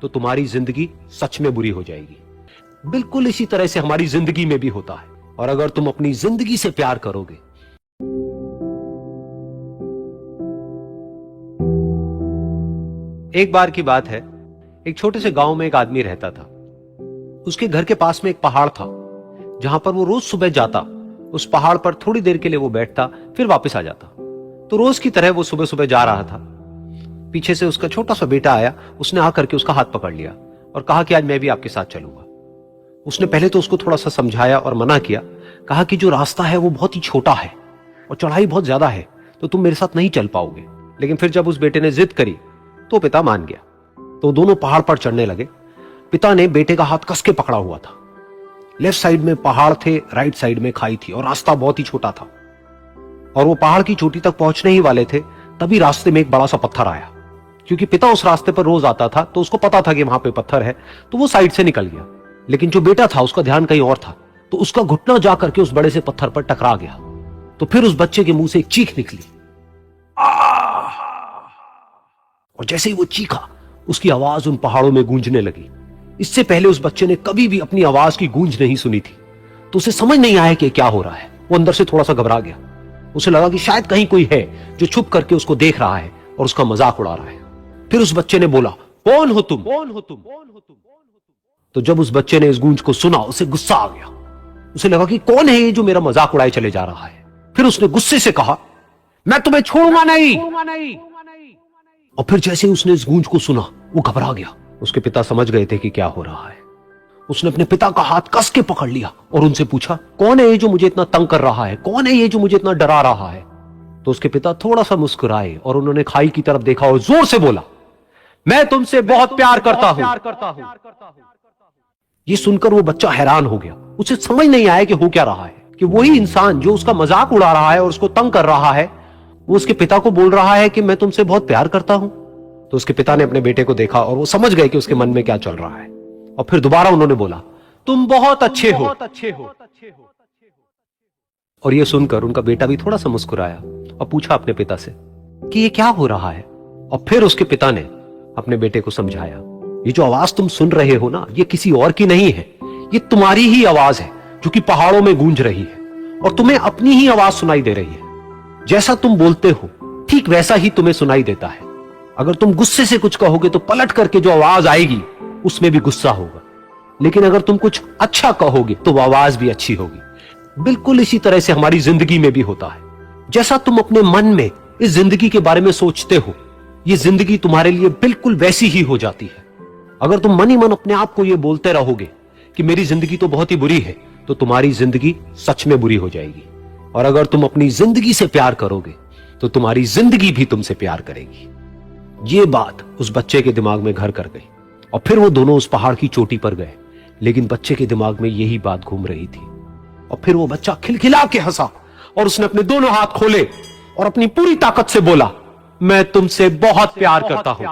तो तुम्हारी जिंदगी सच में बुरी हो जाएगी। बिल्कुल इसी तरह से हमारी जिंदगी में भी होता है। और अगर तुम अपनी जिंदगी से प्यार करोगे। एक बार की बात है, एक छोटे से गांव में एक आदमी रहता था। उसके घर के पास में एक पहाड़ था, जहां पर वो रोज सुबह जाता। उस पहाड़ पर थोड़ी देर के लिए वो बैठता, फिर वापस आ जाता। तो रोज की तरह वो सुबह सुबह जा रहा था। पीछे से उसका छोटा सा बेटा आया। उसने आकर के उसका हाथ पकड़ लिया और कहा कि आज मैं भी आपके साथ चलूंगा। उसने पहले तो उसको थोड़ा सा समझाया और मना किया। कहा कि जो रास्ता है वो बहुत ही छोटा है और चढ़ाई बहुत ज्यादा है, तो तुम मेरे साथ नहीं चल पाओगे। लेकिन फिर जब उस बेटे ने जिद करी तो पिता मान गया। तो दोनों पहाड़ पर चढ़ने लगे। पिता ने बेटे का हाथ कस के पकड़ा हुआ था। लेफ्ट साइड में पहाड़ थे, राइट साइड में खाई थी और रास्ता बहुत ही छोटा था। और वो पहाड़ की चोटी तक पहुंचने ही वाले थे, तभी रास्ते में एक बड़ा सा पत्थर आया। क्योंकि पिता उस रास्ते पर रोज आता था, तो उसको पता था कि वहां पे पत्थर है, तो वो साइड से निकल गया। लेकिन जो बेटा था उसका ध्यान कहीं और था, तो उसका घुटना जाकर के उस बड़े से पत्थर पर टकरा गया। तो फिर उस बच्चे के मुंह से एक चीख निकली। और जैसे ही वो चीखा, उसकी आवाज उन पहाड़ों में गूंजने लगी। इससे पहले उस बच्चे ने कभी भी अपनी आवाज की गूंज नहीं सुनी थी, तो उसे समझ नहीं आया कि क्या हो रहा है। वो अंदर से थोड़ा सा घबरा गया। उसे लगा कि शायद कहीं कोई है जो छुप करके उसको देख रहा है और उसका मजाक उड़ा रहा है। फिर उस बच्चे ने बोला, कौन हो तुम? कौन हो तुम? तो जब उस बच्चे ने इस गूंज को सुना, उसे गुस्सा आ गया। उसे लगा कि कौन है ये जो मेरा मजाक उड़ाए चले जा रहा है। फिर उसने गुस्से से कहा, मैं तुम्हें छोड़ूंगा नहीं। और फिर जैसे ही उसने इस गूंज को सुना, वो घबरा गया। उसके पिता समझ गए थे कि क्या हो रहा है। उसने अपने पिता का हाथ कस के पकड़ लिया और उनसे पूछा, कौन है ये जो मुझे इतना तंग कर रहा है? कौन है ये जो मुझे इतना डरा रहा है? तो उसके पिता थोड़ा सा मुस्कुराए और उन्होंने खाई की तरफ देखा और जोर से बोला, मैं तुमसे बहुत प्यार करता हूं। ये सुनकर वो बच्चा हैरान हो गया। उसे समझ नहीं आया कि हो क्या रहा है, कि वही इंसान जो उसका मजाक उड़ा रहा है और उसको तंग कर रहा है, वो उसके पिता को बोल रहा है कि मैं तुमसे बहुत प्यार करता हूं। तो उसके पिता ने अपने बेटे को देखा और वो समझ गए कि उसके मन में क्या चल रहा है। और फिर दोबारा उन्होंने बोला, तुम बहुत अच्छे हो। और ये सुनकर उनका बेटा भी थोड़ा सा मुस्कुराया और पूछा अपने पिता से कि ये क्या हो रहा है। और फिर उसके पिता ने अपने बेटे को समझाया, ये जो आवाज तुम सुन रहे हो ना, ये किसी और की नहीं है, ये तुम्हारी ही आवाज है जो कि पहाड़ों में गूंज रही है। और तुम्हें अपनी ही आवाज सुनाई दे रही है। जैसा तुम बोलते हो ठीक वैसा ही तुम्हें सुनाई देता है। अगर तुम गुस्से से कुछ कहोगे तो पलट करके जो आवाज आएगी उसमें भी गुस्सा होगा। लेकिन अगर तुम कुछ अच्छा कहोगे तो वो आवाज भी अच्छी होगी। बिल्कुल इसी तरह से हमारी जिंदगी में भी होता है। जैसा तुम अपने मन में इस जिंदगी के बारे में सोचते हो, ये जिंदगी तुम्हारे लिए बिल्कुल वैसी ही हो जाती है। अगर तुम मन ही मन अपने आप को ये बोलते रहोगे कि मेरी जिंदगी तो बहुत ही बुरी है, तो तुम्हारी जिंदगी सच में बुरी हो जाएगी। और अगर तुम अपनी जिंदगी से प्यार करोगे तो तुम्हारी जिंदगी भी तुमसे प्यार करेगी। ये बात उस बच्चे के दिमाग में घर कर गई और फिर वो दोनों उस पहाड़ की चोटी पर गए। लेकिन बच्चे के दिमाग में यही बात घूम रही थी। और फिर वो बच्चा खिलखिला के हंसा और उसने अपने दोनों हाथ खोले और अपनी पूरी ताकत से बोला, मैं तुमसे बहुत प्यार करता हूं।